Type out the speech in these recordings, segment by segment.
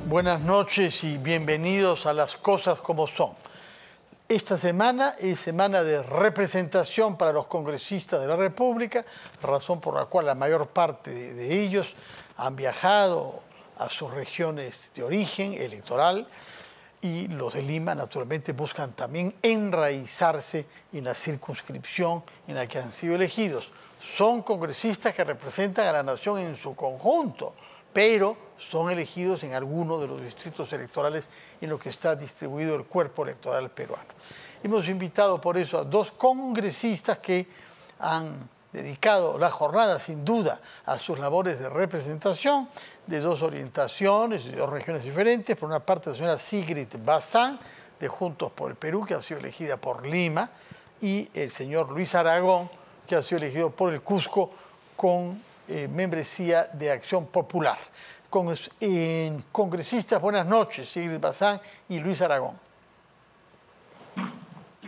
Buenas noches y bienvenidos a Las Cosas Como Son. Esta semana es semana de representación para los congresistas de la República, razón por la cual la mayor parte de ellos han viajado a sus regiones de origen electoral y los de Lima naturalmente buscan también enraizarse en la circunscripción en la que han sido elegidos. Son congresistas que representan a la nación en su conjunto, pero son elegidos en algunos de los distritos electorales en los que está distribuido el cuerpo electoral peruano. Hemos invitado por eso a dos congresistas que han dedicado la jornada sin duda a sus labores de representación de dos orientaciones, de dos regiones diferentes. Por una parte la señora Sigrid Bazán de Juntos por el Perú, que ha sido elegida por Lima, y el señor Luis Aragón, que ha sido elegido por el Cusco con membresía de Acción Popular. Congresistas, buenas noches, Sigrid Bazán y Luis Aragón.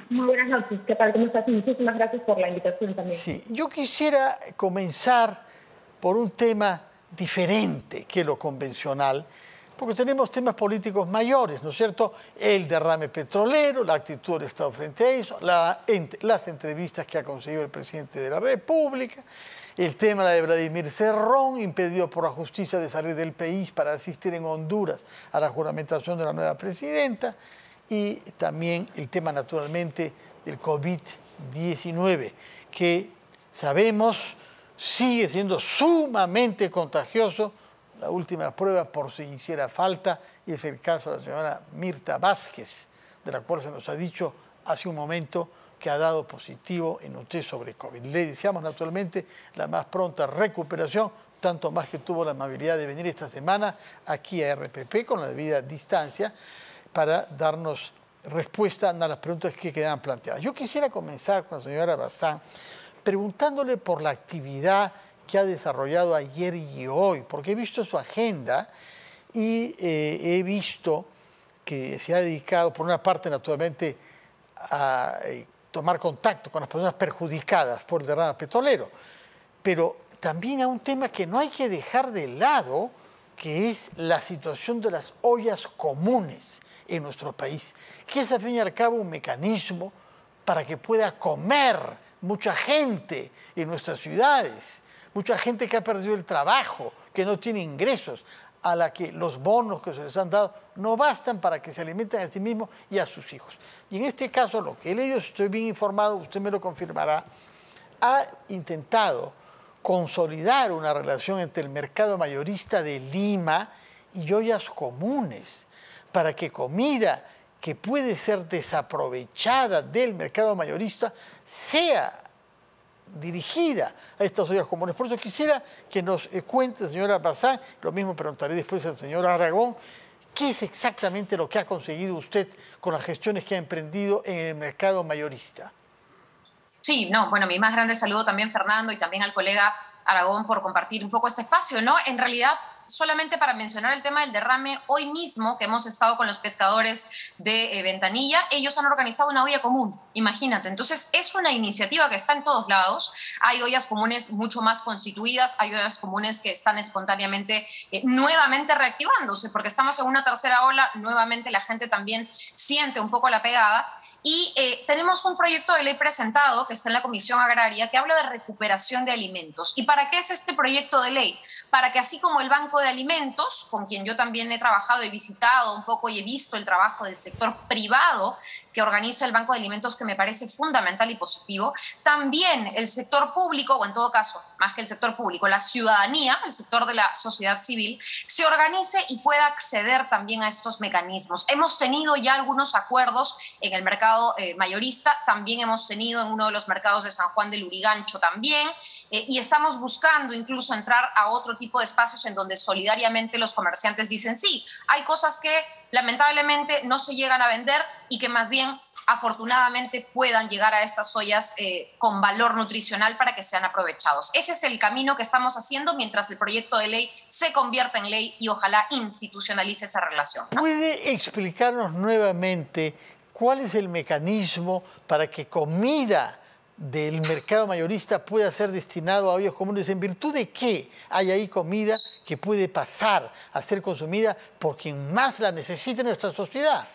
Muy buenas noches, ¿qué tal? ¿Cómo estás? Muchísimas gracias por la invitación también. Sí, yo quisiera comenzar por un tema diferente que lo convencional, porque tenemos temas políticos mayores, ¿no es cierto? El derrame petrolero, la actitud del Estado frente a eso, las entrevistas que ha conseguido el presidente de la República, el tema de Vladimir Cerrón, impedido por la justicia de salir del país para asistir en Honduras a la juramentación de la nueva presidenta, y también el tema naturalmente del COVID-19, que sabemos sigue siendo sumamente contagioso. La última prueba, por si hiciera falta, es el caso de la señora Mirta Vázquez, de la cual se nos ha dicho hace un momento que ha dado positivo en un test sobre COVID. Le deseamos naturalmente la más pronta recuperación, tanto más que tuvo la amabilidad de venir esta semana aquí a RPP con la debida distancia para darnos respuesta a las preguntas que quedaban planteadas. Yo quisiera comenzar con la señora Bazán preguntándole por la actividad que ha desarrollado ayer y hoy, porque he visto su agenda y he visto que se ha dedicado, por una parte, naturalmente, a tomar contacto con las personas perjudicadas por el derrame petrolero, pero también a un tema que no hay que dejar de lado, que es la situación de las ollas comunes en nuestro país, que es al fin y al cabo un mecanismo para que pueda comer mucha gente en nuestras ciudades, mucha gente que ha perdido el trabajo, que no tiene ingresos, a la que los bonos que se les han dado no bastan para que se alimenten a sí mismos y a sus hijos. Y en este caso, lo que he leído, si estoy bien informado, usted me lo confirmará, ha intentado consolidar una relación entre el mercado mayorista de Lima y ollas comunes, para que comida que puede ser desaprovechada del mercado mayorista sea dirigida a estas ollas comunes. Por eso quisiera que nos cuente, señora Bazán, lo mismo preguntaré después al señor Aragón, ¿qué es exactamente lo que ha conseguido usted con las gestiones que ha emprendido en el mercado mayorista? Sí, no, bueno, mi más grande saludo también, Fernando, y también al colega Aragón por compartir un poco este espacio, ¿no? En realidad, solamente para mencionar el tema del derrame, hoy mismo que hemos estado con los pescadores de Ventanilla, ellos han organizado una olla común, imagínate. Entonces, es una iniciativa que está en todos lados. Hay ollas comunes mucho más constituidas, hay ollas comunes que están espontáneamente, nuevamente reactivándose, porque estamos en una tercera ola, nuevamente la gente también siente un poco la pegada. Y tenemos un proyecto de ley presentado que está en la Comisión Agraria que habla de recuperación de alimentos. ¿Y para qué es este proyecto de ley? Para que así como el Banco de Alimentos, con quien yo también he trabajado, he visitado un poco y he visto el trabajo del sector privado que organiza el Banco de Alimentos, que me parece fundamental y positivo, también el sector público, o en todo caso, más que el sector público, la ciudadanía, el sector de la sociedad civil, se organice y pueda acceder también a estos mecanismos. Hemos tenido ya algunos acuerdos en el mercado mayorista, también hemos tenido en uno de los mercados de San Juan del Lurigancho también, y estamos buscando incluso entrar a otro tipo de espacios en donde solidariamente los comerciantes dicen sí, hay cosas que lamentablemente no se llegan a vender y que más bien afortunadamente puedan llegar a estas ollas con valor nutricional para que sean aprovechados. Ese es el camino que estamos haciendo mientras el proyecto de ley se convierta en ley y ojalá institucionalice esa relación, ¿no? ¿Puede explicarnos nuevamente cuál es el mecanismo para que comida del mercado mayorista pueda ser destinado a ollas comunes? ¿En virtud de qué hay ahí comida que puede pasar a ser consumida por quien más la necesita en nuestra sociedad?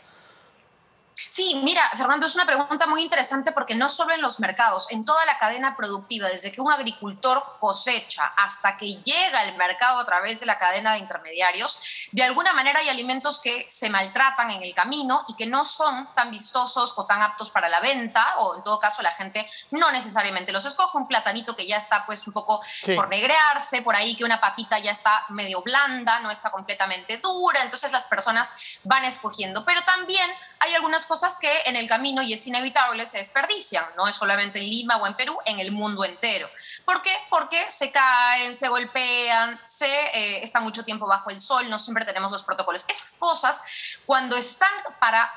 Sí, mira, Fernando, es una pregunta muy interesante porque no solo en los mercados, en toda la cadena productiva, desde que un agricultor cosecha hasta que llega al mercado a través de la cadena de intermediarios, de alguna manera hay alimentos que se maltratan en el camino y que no son tan vistosos o tan aptos para la venta, o en todo caso la gente no necesariamente los escoge. Un platanito que ya está pues un poco por negrearse, por ahí que una papita ya está medio blanda, no está completamente dura, entonces las personas van escogiendo. Pero también hay algunas cosas que en el camino, y es inevitable, se desperdician. No es solamente en Lima o en Perú, en el mundo entero. ¿Por qué? Porque se caen, se golpean, están mucho tiempo bajo el sol, no siempre tenemos los protocolos. Esas cosas, cuando están para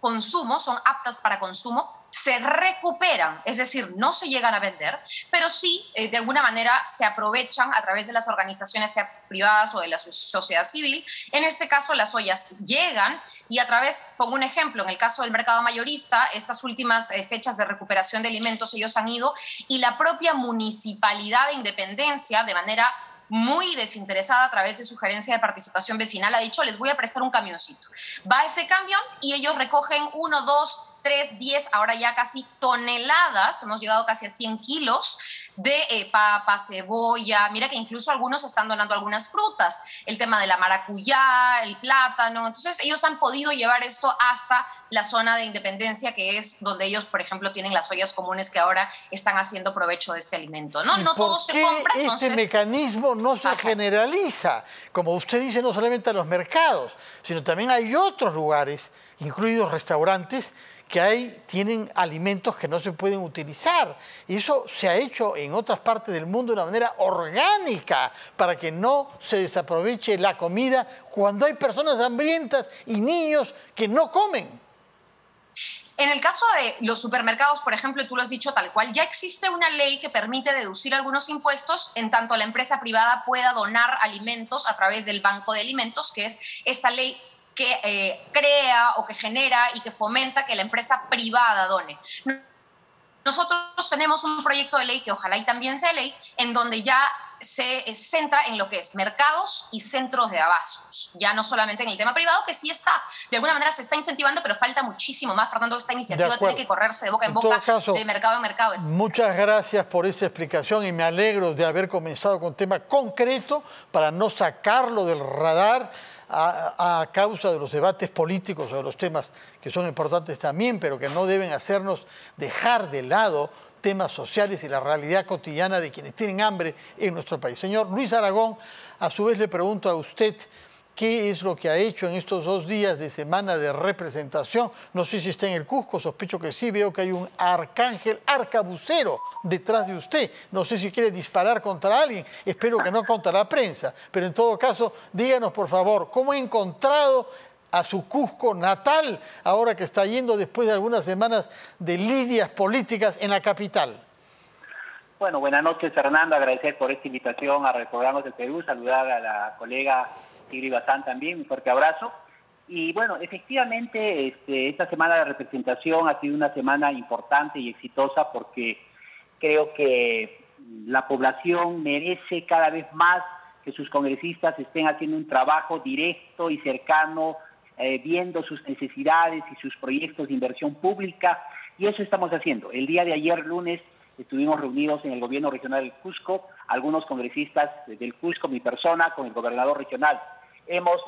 consumo, son aptas para consumo, se recuperan, es decir, no se llegan a vender, pero sí, de alguna manera, se aprovechan a través de las organizaciones, sea privadas o de la sociedad civil. En este caso, las ollas llegan y a través, pongo un ejemplo, en el caso del mercado mayorista, estas últimas fechas de recuperación de alimentos, ellos han ido y la propia Municipalidad de Independencia, de manera muy desinteresada a través de sugerencia de participación vecinal, ha dicho: les voy a prestar un camioncito. Va ese camión y ellos recogen 1, 2, 3, 10, ahora ya casi toneladas, hemos llegado casi a 100 kilos de papa, cebolla. Mira que incluso algunos están donando algunas frutas, el tema de la maracuyá, el plátano. Entonces ellos han podido llevar esto hasta la zona de Independencia, que es donde ellos, por ejemplo, tienen las ollas comunes que ahora están haciendo provecho de este alimento, ¿no? No todo se compra. Este mecanismo no se generaliza, como usted dice, no solamente a los mercados, sino también hay otros lugares, incluidos restaurantes, que tienen alimentos que no se pueden utilizar. Y eso se ha hecho en otras partes del mundo de una manera orgánica para que no se desaproveche la comida cuando hay personas hambrientas y niños que no comen. En el caso de los supermercados, por ejemplo, tú lo has dicho tal cual, ya existe una ley que permite deducir algunos impuestos en tanto la empresa privada pueda donar alimentos a través del Banco de Alimentos, que es esta ley que crea o que genera y que fomenta que la empresa privada done. Nosotros tenemos un proyecto de ley que ojalá y también sea ley, en donde ya se centra en lo que es mercados y centros de abastos, ya no solamente en el tema privado, que sí está, de alguna manera se está incentivando, pero falta muchísimo más, Fernando. Esta iniciativa tiene que correrse de boca en boca, caso, de mercado en mercado. Muchas gracias por esa explicación y me alegro de haber comenzado con un tema concreto para no sacarlo del radar a causa de los debates políticos o de los temas que son importantes también, pero que no deben hacernos dejar de lado temas sociales y la realidad cotidiana de quienes tienen hambre en nuestro país. Señor Luis Aragón, a su vez le pregunto a usted qué es lo que ha hecho en estos 2 días de semana de representación. No sé si está en el Cusco, sospecho que sí, veo que hay un arcángel arcabucero detrás de usted. No sé si quiere disparar contra alguien, espero que no contra la prensa, pero en todo caso, díganos por favor, ¿cómo ha encontrado a su Cusco natal, ahora que está yendo después de algunas semanas de lidias políticas en la capital? Bueno, buenas noches, Fernando. Agradecer por esta invitación a Reprogramas del Perú. Saludar a la colega Sigrid Bazán también. Un fuerte abrazo. Y bueno, efectivamente, esta semana de representación ha sido una semana importante y exitosa porque creo que la población merece cada vez más que sus congresistas estén haciendo un trabajo directo y cercano, viendo sus necesidades y sus proyectos de inversión pública, y eso estamos haciendo. El día de ayer, lunes, estuvimos reunidos en el gobierno regional del Cusco, algunos congresistas del Cusco, mi persona, con el gobernador regional. Hemos,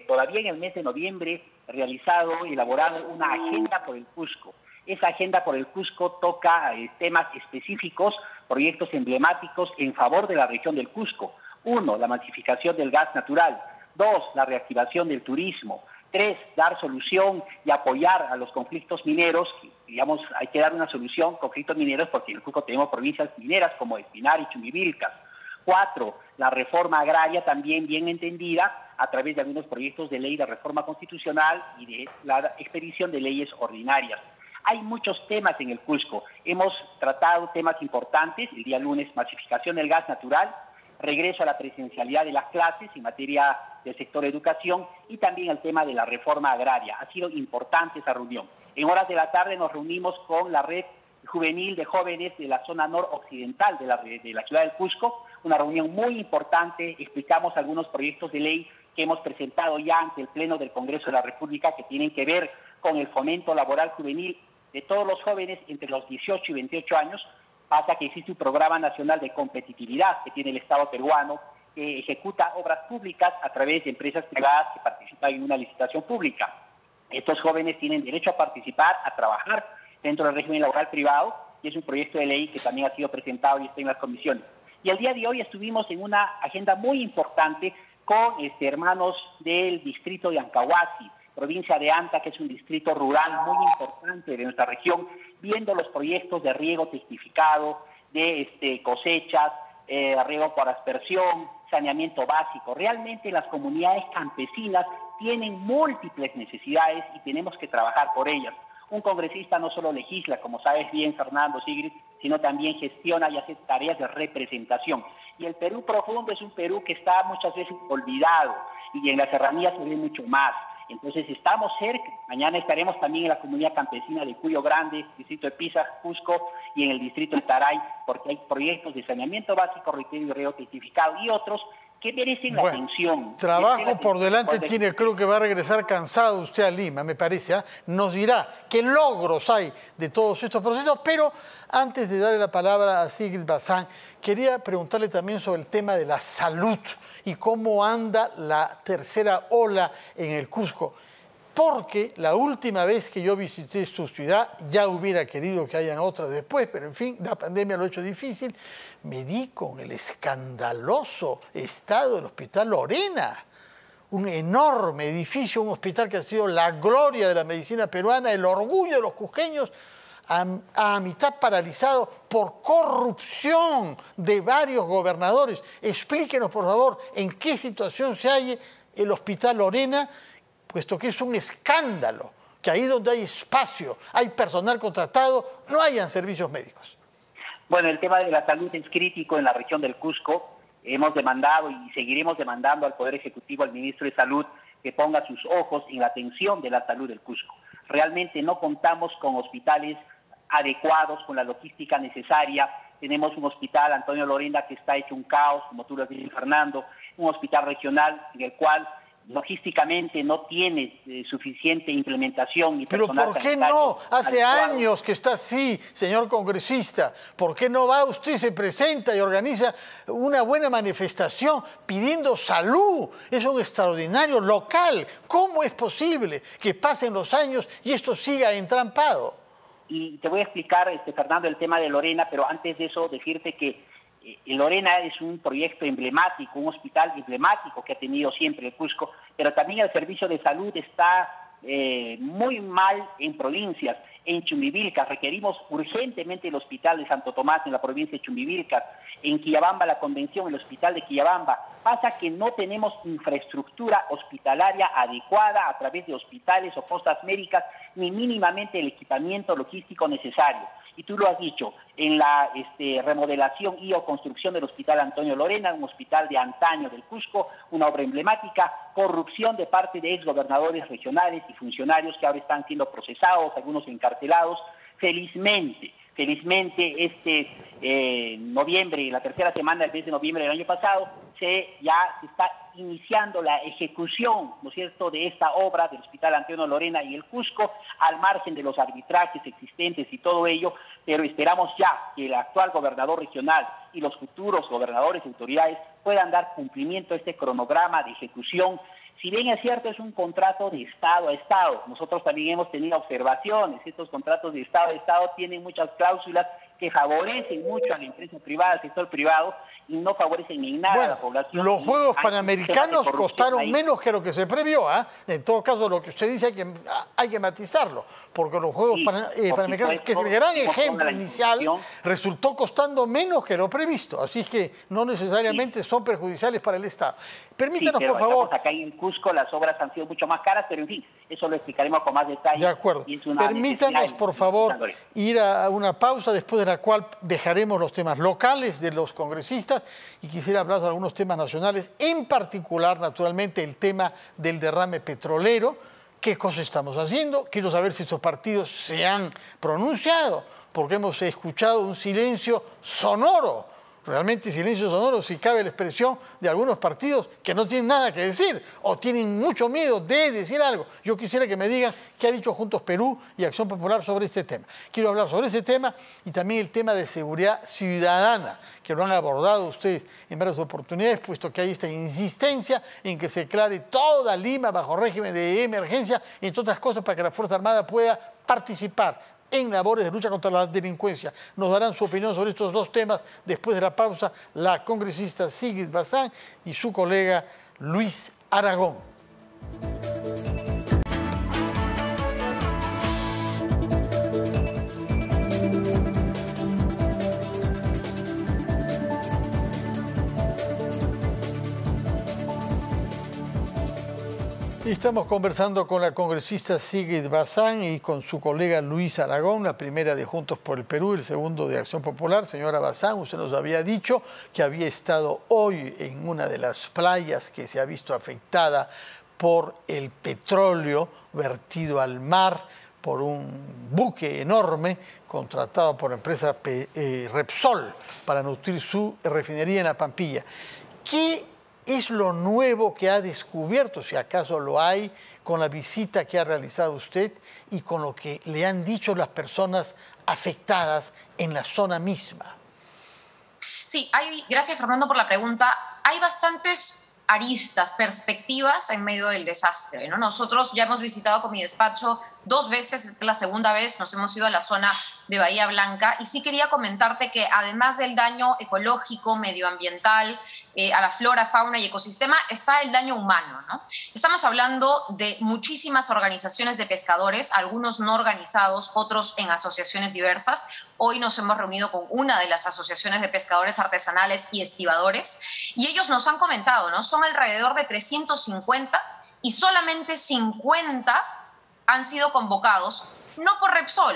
todavía en el mes de noviembre, realizado y elaborado una agenda por el Cusco. Esa agenda por el Cusco toca temas específicos, proyectos emblemáticos en favor de la región del Cusco. 1, la masificación del gas natural. 2, la reactivación del turismo. 3, dar solución y apoyar a los conflictos mineros. Digamos, hay que dar una solución, conflictos mineros, porque en el Cusco tenemos provincias mineras como Espinar y Chumbivilcas. 4, la reforma agraria también bien entendida a través de algunos proyectos de ley de reforma constitucional y de la expedición de leyes ordinarias. Hay muchos temas en el Cusco. Hemos tratado temas importantes. El día lunes, masificación del gas natural, regreso a la presencialidad de las clases en materia del sector educación y también el tema de la reforma agraria. Ha sido importante esa reunión. En horas de la tarde nos reunimos con la red juvenil de jóvenes de la zona noroccidental de la ciudad del Cusco, una reunión muy importante. Explicamos algunos proyectos de ley que hemos presentado ya ante el Pleno del Congreso de la República que tienen que ver con el fomento laboral juvenil de todos los jóvenes entre los 18 y 28 años. Pasa que existe un programa nacional de competitividad que tiene el Estado peruano, que ejecuta obras públicas a través de empresas privadas que participan en una licitación pública. Estos jóvenes tienen derecho a participar, a trabajar dentro del régimen laboral privado, y es un proyecto de ley que también ha sido presentado y está en las comisiones. Y el día de hoy estuvimos en una agenda muy importante con hermanos del distrito de Ancahuasi, provincia de Anta, que es un distrito rural muy importante de nuestra región, viendo los proyectos de riego testificado, de cosechas, riego por aspersión, saneamiento básico. Realmente las comunidades campesinas tienen múltiples necesidades y tenemos que trabajar por ellas. Un congresista no solo legisla, como sabes bien, Fernando, Sigrid, sino también gestiona y hace tareas de representación. Y el Perú profundo es un Perú que está muchas veces olvidado y en las serranías se ve mucho más. Entonces estamos cerca. Mañana estaremos también en la comunidad campesina de Cuyo Grande, distrito de Piza, Cusco, y en el distrito de Taray, porque hay proyectos de saneamiento básico, requerido y riego testificado y otros que merecen la atención. Trabajo por delante tiene, creo que va a regresar cansado usted a Lima, me parece. Nos dirá qué logros hay de todos estos procesos, pero antes de darle la palabra a Sigrid Bazán, quería preguntarle también sobre el tema de la salud y cómo anda la tercera ola en el Cusco. Porque la última vez que yo visité su ciudad, ya hubiera querido que hayan otras después, pero en fin, la pandemia lo ha hecho difícil, me di con el escandaloso estado del Hospital Lorena, un enorme edificio, un hospital que ha sido la gloria de la medicina peruana, el orgullo de los cusqueños, a mitad paralizado por corrupción de varios gobernadores. Explíquenos, por favor, en qué situación se halla el Hospital Lorena, puesto que es un escándalo que ahí donde hay espacio, hay personal contratado, no hayan servicios médicos. Bueno, el tema de la salud es crítico en la región del Cusco. Hemos demandado y seguiremos demandando al Poder Ejecutivo, al Ministro de Salud, que ponga sus ojos en la atención de la salud del Cusco. Realmente no contamos con hospitales adecuados, con la logística necesaria. Tenemos un hospital, Antonio Lorena, que está hecho un caos, como tú lo dices, Fernando, un hospital regional en el cual logísticamente no tiene suficiente implementación y pero ¿por qué no? Hace años que está así, señor congresista. ¿Por qué no va usted, se presenta y organiza una buena manifestación pidiendo salud? Es un extraordinario local. ¿Cómo es posible que pasen los años y esto siga entrampado? Y te voy a explicar, Fernando, el tema de Lorena, pero antes de eso decirte que Lorena es un proyecto emblemático, un hospital emblemático que ha tenido siempre el Cusco, pero también el servicio de salud está muy mal en provincias. En Chumbivilcas requerimos urgentemente el hospital de Santo Tomás en la provincia de Chumbivilcas. En Quillabamba la convención, el hospital de Quillabamba. Pasa que no tenemos infraestructura hospitalaria adecuada a través de hospitales o postas médicas, ni mínimamente el equipamiento logístico necesario. Y tú lo has dicho, en la remodelación y o construcción del Hospital Antonio Lorena, un hospital de antaño del Cusco, una obra emblemática, corrupción de parte de exgobernadores regionales y funcionarios que ahora están siendo procesados, algunos encarcelados. Felizmente, noviembre, la tercera semana del mes de noviembre del año pasado, ya se está iniciando la ejecución, ¿no es cierto?, de esta obra del Hospital Antonio Lorena y el Cusco, al margen de los arbitrajes existentes y todo ello, pero esperamos ya que el actual gobernador regional y los futuros gobernadores y autoridades puedan dar cumplimiento a este cronograma de ejecución. Si bien es cierto, es un contrato de Estado a Estado. Nosotros también hemos tenido observaciones. Estos contratos de Estado a Estado tienen muchas cláusulas que favorecen mucho a la empresa privada, al sector privado, y no favorecen en nada a la población. Los Juegos Panamericanos costaron menos que lo que se previó. En todo caso, lo que usted dice hay que matizarlo, porque los Juegos Panamericanos, que es el gran ejemplo inicial, resultó costando menos que lo previsto. Así es que no necesariamente son perjudiciales para el Estado. Permítanos, por favor. Acá en Cusco las obras han sido mucho más caras, pero en fin, eso lo explicaremos con más detalle. De acuerdo. Permítanos, por favor, ir a una pausa, después de la cual dejaremos los temas locales de los congresistas y quisiera hablar de algunos temas nacionales, en particular, naturalmente, el tema del derrame petrolero, qué cosa estamos haciendo. Quiero saber si esos partidos se han pronunciado, porque hemos escuchado un silencio sonoro, realmente silencio sonoro, si cabe la expresión, de algunos partidos que no tienen nada que decir o tienen mucho miedo de decir algo. Yo quisiera que me digan qué ha dicho Juntos Perú y Acción Popular sobre este tema. Quiero hablar sobre ese tema y también el tema de seguridad ciudadana, que lo han abordado ustedes en varias oportunidades, puesto que hay esta insistencia en que se declare toda Lima bajo régimen de emergencia, entre otras cosas, para que la Fuerza Armada pueda participar en labores de lucha contra la delincuencia. Nos darán su opinión sobre estos dos temas después de la pausa la congresista Sigrid Bazán y su colega Luis Aragón. Estamos conversando con la congresista Sigrid Bazán y con su colega Luis Aragón, la primera de Juntos por el Perú, el segundo de Acción Popular. Señora Bazán, usted nos había dicho que había estado hoy en una de las playas que se ha visto afectada por el petróleo vertido al mar por un buque enorme contratado por la empresa Repsol para nutrir su refinería en La Pampilla. ¿Qué es lo nuevo que ha descubierto, si acaso lo hay, con la visita que ha realizado usted y con lo que le han dicho las personas afectadas en la zona misma? Sí, gracias Fernando por la pregunta. Hay bastantes aristas, perspectivas en medio del desastre, ¿no? Nosotros ya hemos visitado con mi despacho 2 veces, esta es la segunda vez, nos hemos ido a la zona de Bahía Blanca y sí quería comentarte que además del daño ecológico, medioambiental, a la flora, fauna y ecosistema, está el daño humano, ¿no? Estamos hablando de muchísimas organizaciones de pescadores, algunos no organizados, otros en asociaciones diversas. Hoy nos hemos reunido con una de las asociaciones de pescadores artesanales y estibadores y ellos nos han comentado, ¿no? Son alrededor de 350 y solamente 50 han sido convocados, no por Repsol,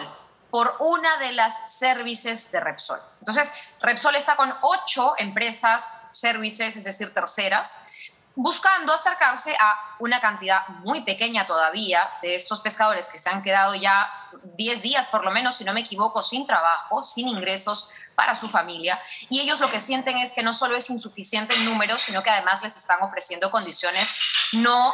por una de las services de Repsol. Entonces, Repsol está con 8 empresas, services, es decir, terceras, buscando acercarse a una cantidad muy pequeña todavía de estos pescadores que se han quedado ya 10 días, por lo menos, si no me equivoco, sin trabajo, sin ingresos para su familia. Y ellos lo que sienten es que no solo es insuficiente en números, sino que además les están ofreciendo condiciones no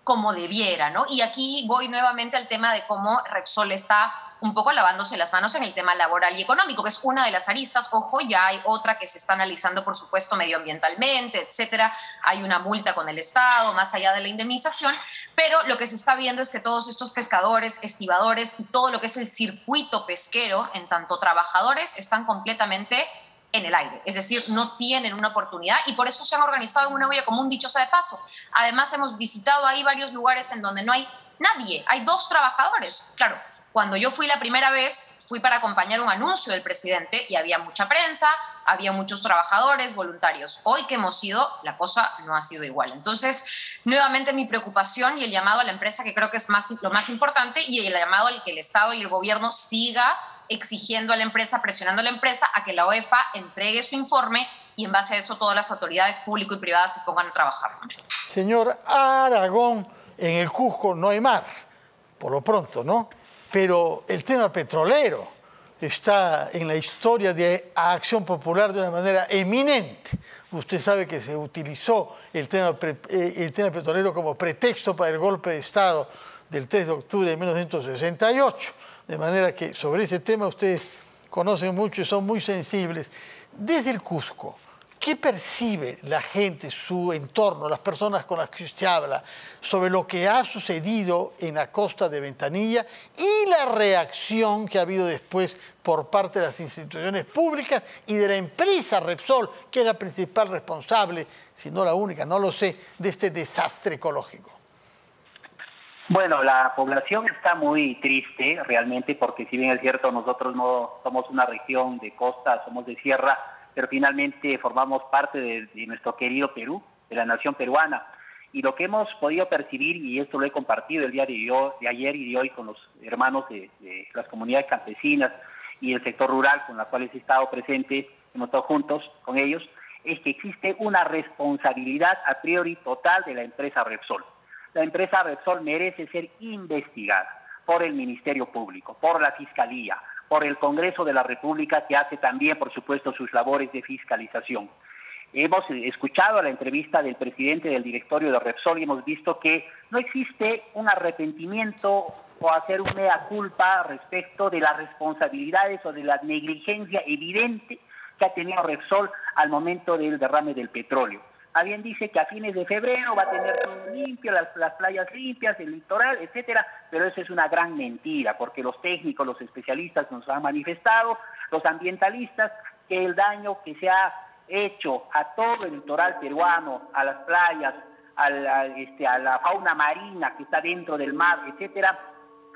como debiera, ¿no? Y aquí voy nuevamente al tema de cómo Repsol está un poco lavándose las manos en el tema laboral y económico, que es una de las aristas. Ojo, ya hay otra que se está analizando, por supuesto, medioambientalmente, etcétera. Hay una multa con el Estado, más allá de la indemnización, pero lo que se está viendo es que todos estos pescadores, estibadores y todo lo que es el circuito pesquero, en tanto trabajadores, están completamente en el aire, es decir, no tienen una oportunidad y por eso se han organizado en una olla común, dicho sea de paso. Además, hemos visitado ahí varios lugares en donde no hay nadie, hay 2 trabajadores. Claro, cuando yo fui la primera vez, fui para acompañar un anuncio del presidente y había mucha prensa, había muchos trabajadores, voluntarios. Hoy que hemos ido, la cosa no ha sido igual. Entonces, nuevamente mi preocupación y el llamado a la empresa, que creo que es lo más importante, y el llamado al que el Estado y el gobierno siga exigiendo a la empresa, presionando a la empresa a que la OEFA entregue su informe y en base a eso todas las autoridades públicas y privadas se pongan a trabajar. Señor Aragón, en el Cusco no hay mar, por lo pronto, ¿no? Pero el tema petrolero está en la historia de Acción Popular de una manera eminente. Usted sabe que se utilizó el tema petrolero como pretexto para el golpe de Estado del 3 de octubre de 1968. De manera que sobre ese tema ustedes conocen mucho y son muy sensibles. Desde el Cusco, ¿qué percibe la gente, su entorno, las personas con las que usted habla, sobre lo que ha sucedido en la costa de Ventanilla y la reacción que ha habido después por parte de las instituciones públicas y de la empresa Repsol, que es la principal responsable, si no la única, no lo sé, de este desastre ecológico? Bueno, la población está muy triste realmente porque si bien es cierto nosotros no somos una región de costa, somos de sierra, pero finalmente formamos parte de nuestro querido Perú, de la nación peruana. Y lo que hemos podido percibir, y esto lo he compartido el día de ayer y de hoy con los hermanos de las comunidades campesinas y el sector rural con los cuales he estado presente, hemos estado juntos con ellos, es que existe una responsabilidad a priori total de la empresa Repsol. la empresa Repsol merece ser investigada por el Ministerio Público, por la Fiscalía, por el Congreso de la República, que hace también, por supuesto, sus labores de fiscalización. Hemos escuchado la entrevista del presidente del directorio de Repsol y hemos visto que no existe un arrepentimiento o hacer un mea culpa respecto de las responsabilidades o de la negligencia evidente que ha tenido Repsol al momento del derrame del petróleo. Alguien dice que a fines de febrero va a tener todo limpio, las playas limpias, el litoral, etcétera, pero eso es una gran mentira, porque los técnicos, los especialistas nos han manifestado, los ambientalistas, que el daño que se ha hecho a todo el litoral peruano, a las playas, a la fauna marina que está dentro del mar, etcétera,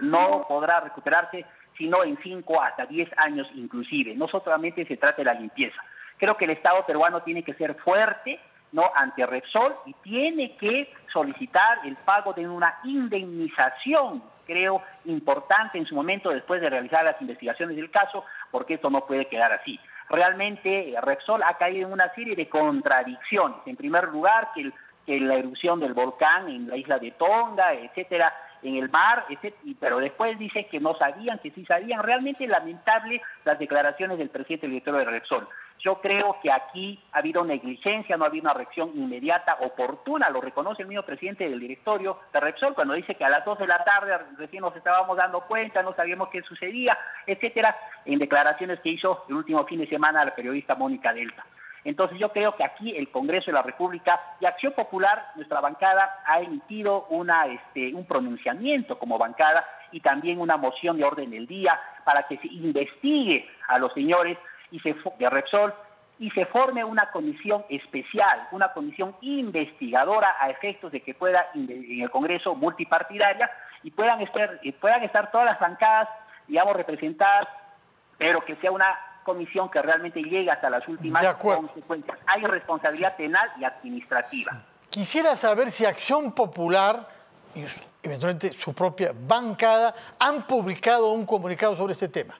no podrá recuperarse sino en 5 hasta 10 años inclusive. No solamente se trata de la limpieza. Creo que el Estado peruano tiene que ser fuerte, ¿no?, ante Repsol, y tiene que solicitar el pago de una indemnización, creo, importante en su momento después de realizar las investigaciones del caso, porque esto no puede quedar así. Realmente Repsol ha caído en una serie de contradicciones. En primer lugar, que la erupción del volcán en la isla de Tonga, etcétera, en el mar, pero después dice que no sabían, que sí sabían. Realmente lamentable las declaraciones del presidente del directorio de Repsol. Yo creo que aquí ha habido negligencia, no ha habido una reacción inmediata, oportuna, lo reconoce el mismo presidente del directorio de Repsol cuando dice que a las 2 de la tarde recién nos estábamos dando cuenta, no sabíamos qué sucedía, etcétera, en declaraciones que hizo el último fin de semana a la periodista Mónica Delta. Entonces yo creo que aquí el Congreso de la República y Acción Popular, nuestra bancada, ha emitido un pronunciamiento como bancada y también una moción de orden del día para que se investigue a los señores de Repsol y se forme una comisión especial, una comisión investigadora a efectos de que pueda en el Congreso multipartidaria y puedan estar todas las bancadas, digamos, representadas, pero que sea una comisión que realmente llegue hasta las últimas consecuencias. Hay responsabilidad penal y administrativa. Quisiera saber si Acción Popular y eventualmente su propia bancada han publicado un comunicado sobre este tema.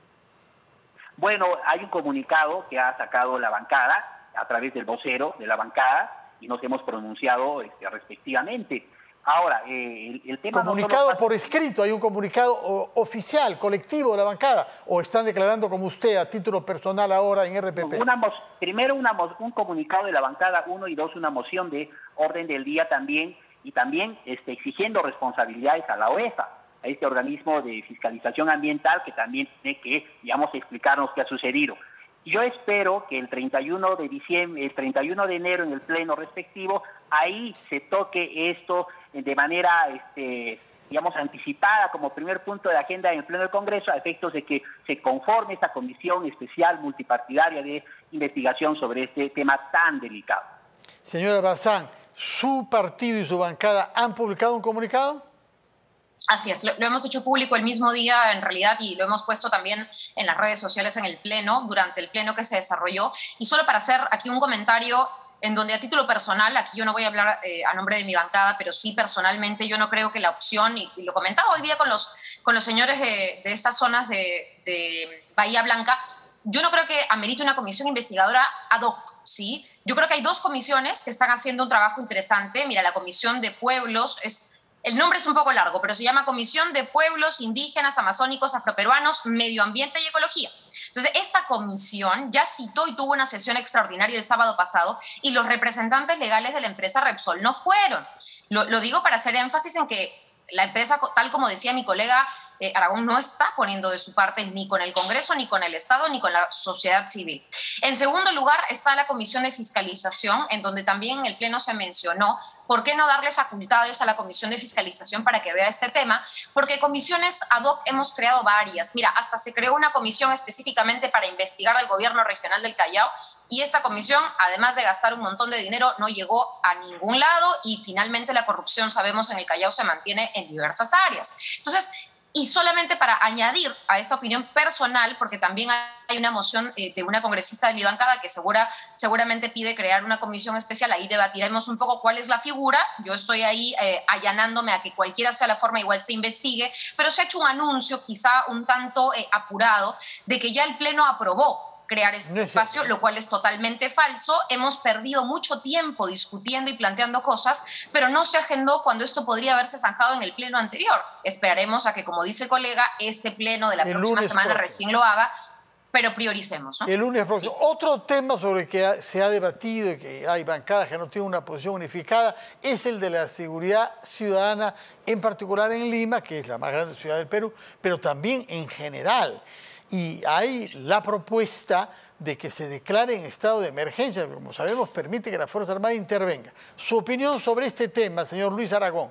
Bueno, hay un comunicado que ha sacado la bancada a través del vocero de la bancada y nos hemos pronunciado respectivamente. Ahora, el tema... ¿Comunicado no por escrito? ¿Hay un comunicado oficial, colectivo de la bancada? ¿O están declarando como usted a título personal ahora en RPP? Primero un comunicado de la bancada, 1, y 2, una moción de orden del día también, y también exigiendo responsabilidades a la OEFA, a este organismo de fiscalización ambiental que también tiene que, digamos, explicarnos qué ha sucedido. Yo espero que el 31 de enero en el pleno respectivo, ahí se toque esto de manera, digamos, anticipada como primer punto de la agenda en el pleno del Congreso, a efectos de que se conforme esta comisión especial multipartidaria de investigación sobre este tema tan delicado. Señora Bazán, ¿su partido y su bancada han publicado un comunicado? Así es, lo hemos hecho público el mismo día en realidad y lo hemos puesto también en las redes sociales en el pleno, durante el pleno que se desarrolló. Y solo para hacer aquí un comentario en donde a título personal, aquí yo no voy a hablar a nombre de mi bancada, pero sí personalmente yo no creo que la opción, y lo comentaba hoy día con los señores de estas zonas de Bahía Blanca, yo no creo que amerite una comisión investigadora ad hoc, ¿sí? Yo creo que hay 2 comisiones que están haciendo un trabajo interesante. Mira, la Comisión de Pueblos el nombre es un poco largo, pero se llama Comisión de Pueblos Indígenas, Amazónicos, Afroperuanos, Medio Ambiente y Ecología. Entonces, esta comisión ya citó y tuvo una sesión extraordinaria el sábado pasado y los representantes legales de la empresa Repsol no fueron. Lo digo para hacer énfasis en que la empresa, tal como decía mi colega Aragón, no está poniendo de su parte ni con el Congreso, ni con el Estado, ni con la sociedad civil. En segundo lugar está la Comisión de Fiscalización, en donde también en el Pleno se mencionó por qué no darle facultades a la Comisión de Fiscalización para que vea este tema, porque comisiones ad hoc hemos creado varias. Mira, hasta se creó una comisión específicamente para investigar al gobierno regional del Callao, y esta comisión, además de gastar un montón de dinero, no llegó a ningún lado y finalmente la corrupción, sabemos, en el Callao se mantiene en diversas áreas. Entonces, y solamente para añadir a esta opinión personal, porque también hay una moción de una congresista de mi bancada que seguramente pide crear una comisión especial, ahí debatiremos un poco cuál es la figura. Yo estoy ahí allanándome a que cualquiera sea la forma, igual se investigue, pero se ha hecho un anuncio quizá un tanto apurado de que ya el Pleno aprobó crear este espacio, lo cual es totalmente falso. Hemos perdido mucho tiempo discutiendo y planteando cosas, pero no se agendó cuando esto podría haberse zanjado en el pleno anterior. Esperaremos a que, como dice el colega, este pleno de la próxima semana recién lo haga, pero prioricemos, ¿no? El lunes próximo. Sí. Otro tema sobre el que se ha debatido y que hay bancadas que no tienen una posición unificada es el de la seguridad ciudadana, en particular en Lima, que es la más grande ciudad del Perú, pero también en general. Y hay la propuesta de que se declare en estado de emergencia, que como sabemos permite que la Fuerza Armada intervenga. Su opinión sobre este tema, señor Luis Aragón.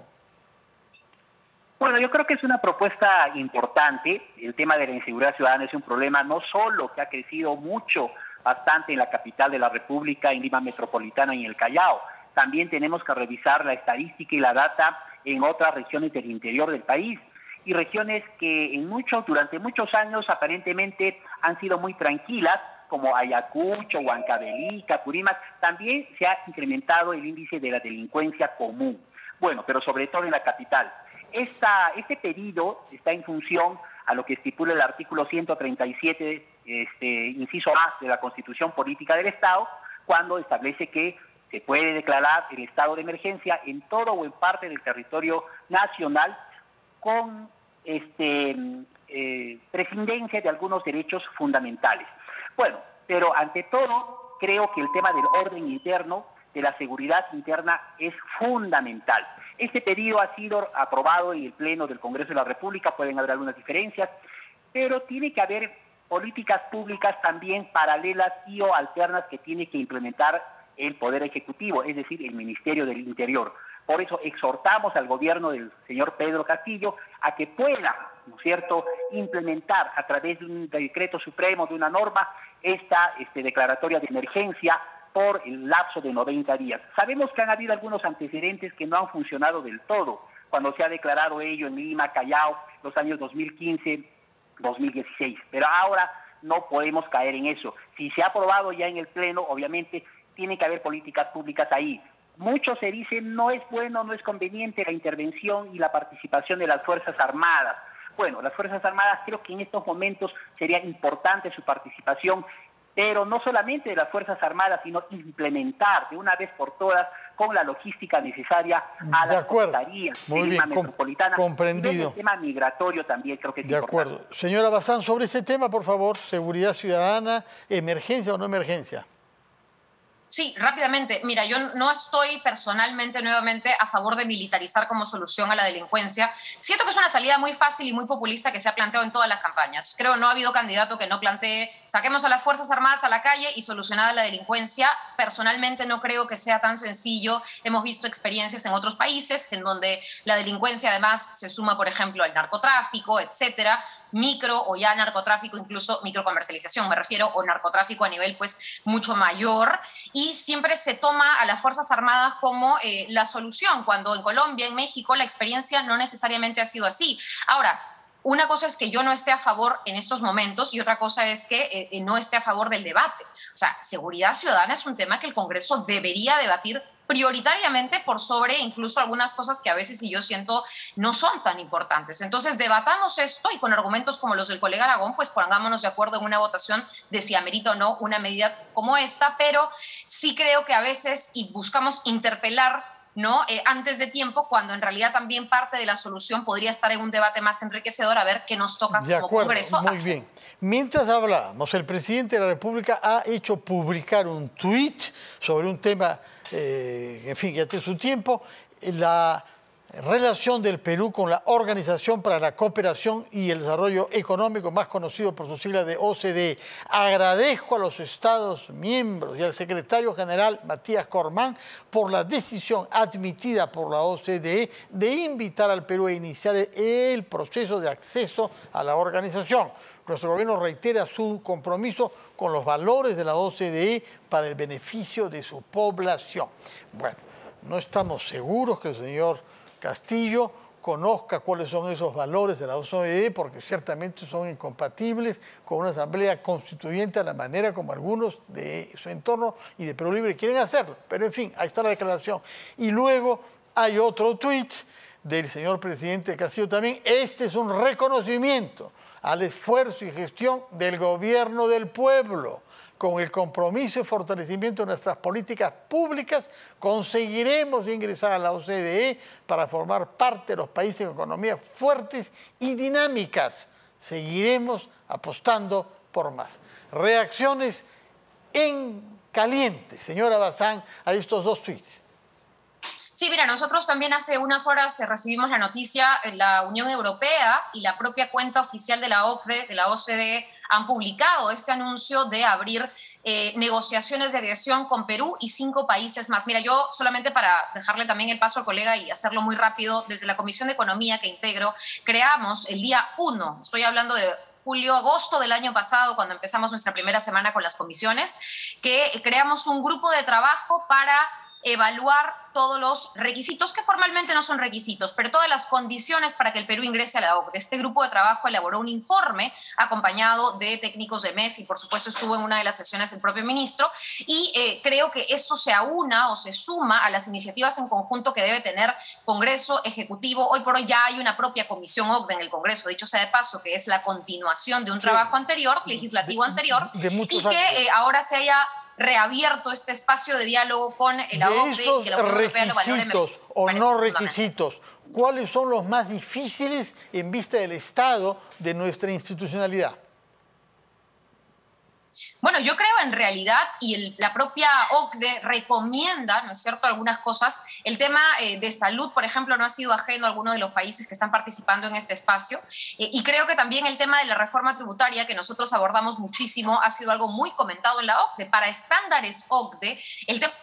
Bueno, yo creo que es una propuesta importante. El tema de la inseguridad ciudadana es un problema no solo que ha crecido mucho, bastante en la capital de la República, en Lima Metropolitana y en el Callao. También tenemos que revisar la estadística y la data en otras regiones del interior del país. Y regiones que durante muchos años aparentemente han sido muy tranquilas, como Ayacucho, Huancavelica, Purímac. También se ha incrementado el índice de la delincuencia común. Bueno, pero sobre todo en la capital. Este pedido está en función a lo que estipula el artículo 137, inciso A de la Constitución Política del Estado, cuando establece que se puede declarar el estado de emergencia en todo o en parte del territorio nacional con prescindencia de algunos derechos fundamentales. Bueno, pero ante todo, creo que el tema del orden interno, de la seguridad interna, es fundamental. Este pedido ha sido aprobado en el Pleno del Congreso de la República, pueden haber algunas diferencias, pero tiene que haber políticas públicas también paralelas y o alternas que tiene que implementar el Poder Ejecutivo, es decir, el Ministerio del Interior. Por eso exhortamos al gobierno del señor Pedro Castillo a que pueda, ¿no es cierto?, implementar a través de un decreto supremo, de una norma, esta declaratoria de emergencia por el lapso de 90 días. Sabemos que han habido algunos antecedentes que no han funcionado del todo, cuando se ha declarado ello en Lima, Callao, los años 2015, 2016. Pero ahora no podemos caer en eso. Si se ha aprobado ya en el Pleno, obviamente tiene que haber políticas públicas ahí. Muchos se dicen no es bueno, no es conveniente la intervención y la participación de las Fuerzas Armadas. Bueno, las Fuerzas Armadas creo que en estos momentos sería importante su participación, pero no solamente de las Fuerzas Armadas, sino implementar de una vez por todas con la logística necesaria a las comisarías de Lima Metropolitana. Comprendido. Y el tema migratorio también creo que es importante. De acuerdo. Señora Bazán, sobre ese tema, por favor, seguridad ciudadana, emergencia o no emergencia. Sí, rápidamente. Mira, yo no estoy personalmente, nuevamente, a favor de militarizar como solución a la delincuencia. Siento que es una salida muy fácil y muy populista que se ha planteado en todas las campañas. Creo que no ha habido candidato que no plantee saquemos a las Fuerzas Armadas a la calle y solucionada la delincuencia. Personalmente no creo que sea tan sencillo. Hemos visto experiencias en otros países en donde la delincuencia además se suma, por ejemplo, al narcotráfico, etcétera. Micro o ya narcotráfico, incluso microcomercialización, me refiero, o narcotráfico a nivel pues mucho mayor, y siempre se toma a las Fuerzas Armadas como la solución, cuando en Colombia, en México, la experiencia no necesariamente ha sido así. Ahora, una cosa es que yo no esté a favor en estos momentos y otra cosa es que no esté a favor del debate. O sea, seguridad ciudadana es un tema que el Congreso debería debatir prioritariamente por sobre incluso algunas cosas que a veces, y yo siento, no son tan importantes. Entonces, debatamos esto y con argumentos como los del colega Aragón, pues pongámonos de acuerdo en una votación de si amerita o no una medida como esta, pero sí creo que a veces y buscamos interpelar, ¿no? Antes de tiempo, cuando en realidad también parte de la solución podría estar en un debate más enriquecedor, a ver qué nos toca como Congreso. Muy bien. Mientras hablábamos, el presidente de la República ha hecho publicar un tuit sobre un tema, en fin, ya tiene su tiempo, la relación del Perú con la Organización para la Cooperación y el Desarrollo Económico, más conocido por su sigla de OCDE. Agradezco a los Estados miembros y al secretario general Matías Cormán por la decisión admitida por la OCDE de invitar al Perú a iniciar el proceso de acceso a la organización. Nuestro gobierno reitera su compromiso con los valores de la OCDE para el beneficio de su población. Bueno, no estamos seguros que el señor Castillo conozca cuáles son esos valores de la OCDE, porque ciertamente son incompatibles con una asamblea constituyente a la manera como algunos de su entorno y de Perú Libre quieren hacerlo. Pero en fin, ahí está la declaración. Y luego hay otro tuit del señor presidente Castillo también. Este es un reconocimiento al esfuerzo y gestión del gobierno del pueblo. Con el compromiso y fortalecimiento de nuestras políticas públicas, conseguiremos ingresar a la OCDE para formar parte de los países con economías fuertes y dinámicas. Seguiremos apostando por más. Reacciones en caliente, señora Bazán, a estos dos tweets. Sí, mira, nosotros también hace unas horas recibimos la noticia, la Unión Europea y la propia cuenta oficial de la OCDE, de la OCDE, han publicado este anuncio de abrir negociaciones de adhesión con Perú y 5 países más. Mira, yo solamente para dejarle también el paso al colega y hacerlo muy rápido, desde la Comisión de Economía que integro, creamos el día 1, estoy hablando de julio-agosto del año pasado, cuando empezamos nuestra primera semana con las comisiones, que creamos un grupo de trabajo para evaluar todos los requisitos, que formalmente no son requisitos, pero todas las condiciones para que el Perú ingrese a la OCDE. Este grupo de trabajo elaboró un informe acompañado de técnicos de MEF y por supuesto estuvo en una de las sesiones el propio ministro y creo que esto se aúna o se suma a las iniciativas en conjunto que debe tener Congreso, Ejecutivo. Hoy por hoy ya hay una propia comisión OCDE en el Congreso, dicho sea de paso, que es la continuación de un trabajo anterior, legislativo anterior, y que ahora se haya reabierto este espacio de diálogo con la OCDE y que la Unión Europea lo valore. Requisitos o no requisitos, ¿cuáles son los más difíciles en vista del estado de nuestra institucionalidad? Bueno, yo creo en realidad, y la propia OCDE recomienda, ¿no es cierto?, algunas cosas. El tema de salud, por ejemplo, no ha sido ajeno a algunos de los países que están participando en este espacio. Y creo que también el tema de la reforma tributaria, que nosotros abordamos muchísimo, ha sido algo muy comentado en la OCDE. Para estándares OCDE, el tema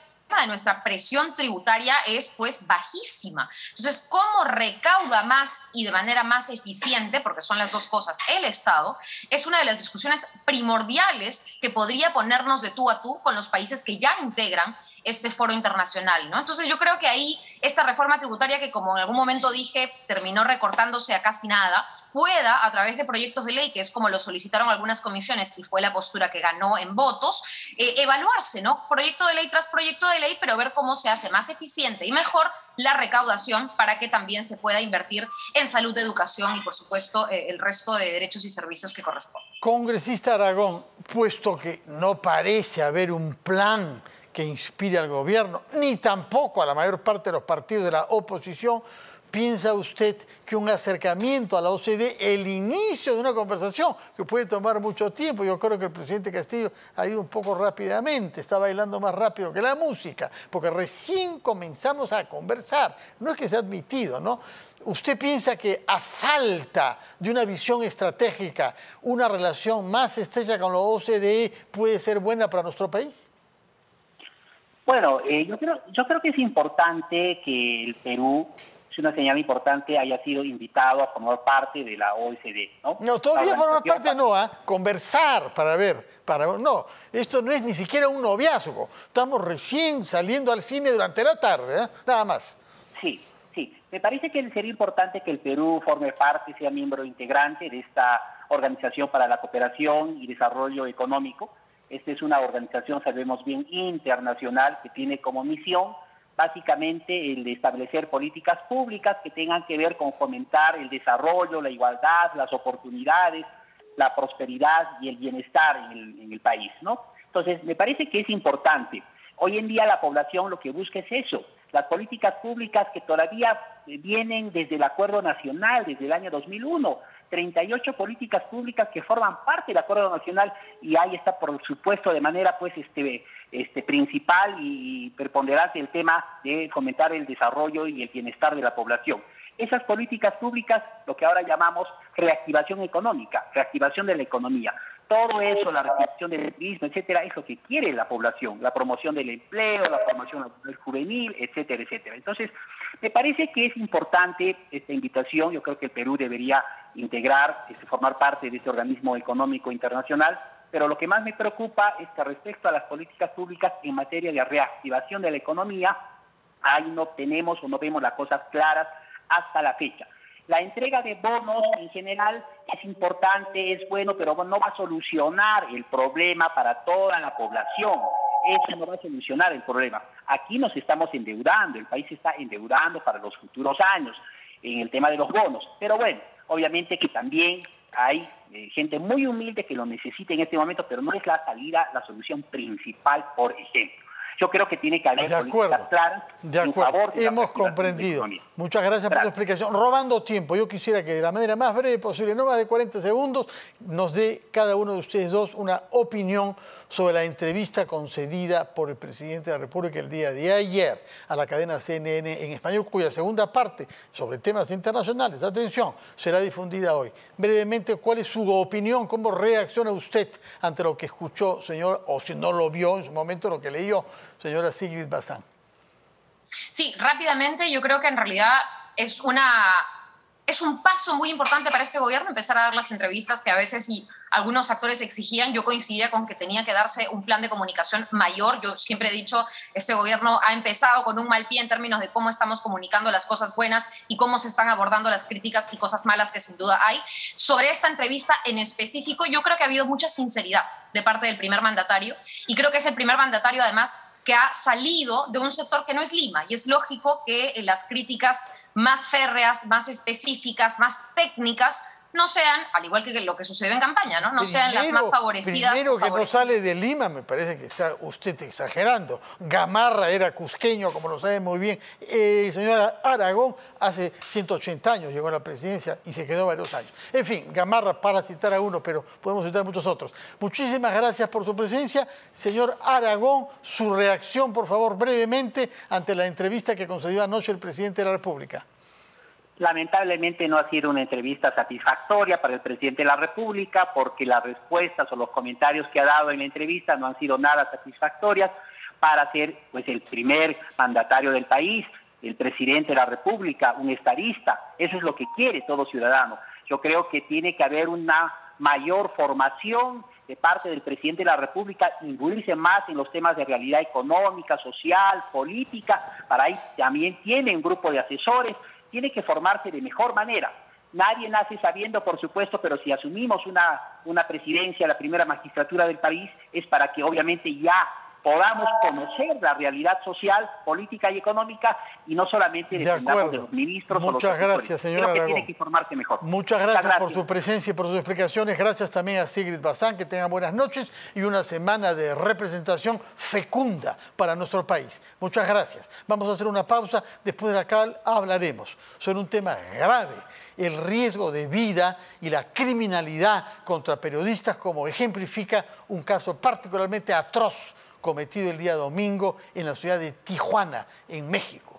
de nuestra presión tributaria es pues bajísima. Entonces, ¿cómo recauda más y de manera más eficiente? Porque son las dos cosas. El Estado es una de las discusiones primordiales que podría ponernos de tú a tú con los países que ya integran este foro internacional, ¿no? Entonces yo creo que ahí esta reforma tributaria, que como en algún momento dije terminó recortándose a casi nada, pueda a través de proyectos de ley, que es como lo solicitaron algunas comisiones y fue la postura que ganó en votos, evaluarse, ¿no? Proyecto de ley tras proyecto de ley, pero ver cómo se hace más eficiente y mejor la recaudación para que también se pueda invertir en salud, educación y por supuesto el resto de derechos y servicios que corresponden. Congresista Aragón, puesto que no parece haber un plan que inspire al gobierno, ni tampoco a la mayor parte de los partidos de la oposición, ¿piensa usted que un acercamiento a la OCDE, el inicio de una conversación que puede tomar mucho tiempo? Yo creo que el presidente Castillo ha ido un poco rápidamente, está bailando más rápido que la música, porque recién comenzamos a conversar, no es que se ha admitido, ¿no? ¿Usted piensa que a falta de una visión estratégica, una relación más estrecha con la OCDE puede ser buena para nuestro país? Bueno, yo creo que es importante que el Perú, es una señal importante, haya sido invitado a formar parte de la OECD, ¿no? No, todavía formar parte no, conversar para ver, no, esto no es ni siquiera un noviazgo, estamos recién saliendo al cine durante la tarde, nada más. Sí, me parece que sería importante que el Perú forme parte, sea miembro integrante de esta Organización para la Cooperación y Desarrollo Económico. Esta es una organización, sabemos bien, internacional que tiene como misión básicamente el de establecer políticas públicas que tengan que ver con fomentar el desarrollo, la igualdad, las oportunidades, la prosperidad y el bienestar en el país, ¿no? Entonces, me parece que es importante. Hoy en día la población lo que busca es eso, las políticas públicas que todavía vienen desde el Acuerdo Nacional, desde el año 2001, 38 políticas públicas que forman parte del Acuerdo Nacional, y ahí está, por supuesto, de manera pues principal y preponderante el tema de fomentar el desarrollo y el bienestar de la población. Esas políticas públicas, lo que ahora llamamos reactivación económica, reactivación de la economía. Todo eso, la reactivación del turismo, etcétera, es lo que quiere la población, la promoción del empleo, la formación juvenil, etcétera, etcétera. Entonces, me parece que es importante esta invitación. Yo creo que el Perú debería integrar, formar parte de este organismo económico internacional, pero lo que más me preocupa es que respecto a las políticas públicas en materia de reactivación de la economía, ahí no tenemos o no vemos las cosas claras hasta la fecha. La entrega de bonos en general es importante, es bueno, pero no va a solucionar el problema para toda la población. Eso no va a solucionar el problema. Aquí nos estamos endeudando, el país se está endeudando para los futuros años en el tema de los bonos. Pero bueno, obviamente que también Hay gente muy humilde que lo necesita en este momento, pero no es la salida, la solución principal, por ejemplo. Yo creo que tiene que haber políticas claras en favor de hemos comprendido. Muchas gracias por la explicación. Robando tiempo, yo quisiera que de la manera más breve posible, no más de 40 segundos, nos dé cada uno de ustedes dos una opinión sobre la entrevista concedida por el presidente de la República el día de ayer a la cadena CNN en español, cuya segunda parte sobre temas internacionales, atención, será difundida hoy. Brevemente, ¿cuál es su opinión? ¿Cómo reacciona usted ante lo que escuchó, señor, o si no lo vio en su momento, lo que leyó, señora Sigrid Bazán? Sí, rápidamente, yo creo que en realidad es un paso muy importante para este gobierno empezar a dar las entrevistas que a veces y algunos actores exigían. Yo coincidía con que tenía que darse un plan de comunicación mayor. Yo siempre he dicho, este gobierno ha empezado con un mal pie en términos de cómo estamos comunicando las cosas buenas y cómo se están abordando las críticas y cosas malas que sin duda hay. Sobre esta entrevista en específico, yo creo que ha habido mucha sinceridad de parte del primer mandatario y creo que es el primer mandatario además que ha salido de un sector que no es Lima, y es lógico que las críticas más férreas, más específicas, más técnicas no sean, al igual que lo que sucedió en campaña, no sean las más favorecidas. Primero que no sale de Lima, me parece que está usted exagerando. Gamarra era cusqueño, como lo sabe muy bien. El señor Aragón hace 180 años llegó a la presidencia y se quedó varios años. En fin, Gamarra para citar a uno, pero podemos citar a muchos otros. Muchísimas gracias por su presencia. Señor Aragón, su reacción, por favor, brevemente, ante la entrevista que concedió anoche el presidente de la República. Lamentablemente no ha sido una entrevista satisfactoria para el presidente de la República porque las respuestas o los comentarios que ha dado en la entrevista no han sido nada satisfactorias para ser pues el primer mandatario del país, el presidente de la República, un estadista. Eso es lo que quiere todo ciudadano. Yo creo que tiene que haber una mayor formación de parte del presidente de la República, imbuirse más en los temas de realidad económica, social, política. Para ahí también tiene un grupo de asesores. Tiene que formarse de mejor manera. Nadie nace sabiendo, por supuesto, pero si asumimos una presidencia, la primera magistratura del país, es para que obviamente ya podamos conocer la realidad social, política y económica y no solamente dependamos de los ministros. Muchas gracias, señor Aragón. Tiene que formarse mejor. Muchas gracias por su presencia y por sus explicaciones. Gracias también a Sigrid Bazán. Que tengan buenas noches y una semana de representación fecunda para nuestro país. Muchas gracias. Vamos a hacer una pausa. Después de acá hablaremos sobre un tema grave, el riesgo de vida y la criminalidad contra periodistas, como ejemplifica un caso particularmente atroz cometido el día domingo en la ciudad de Tijuana, en México.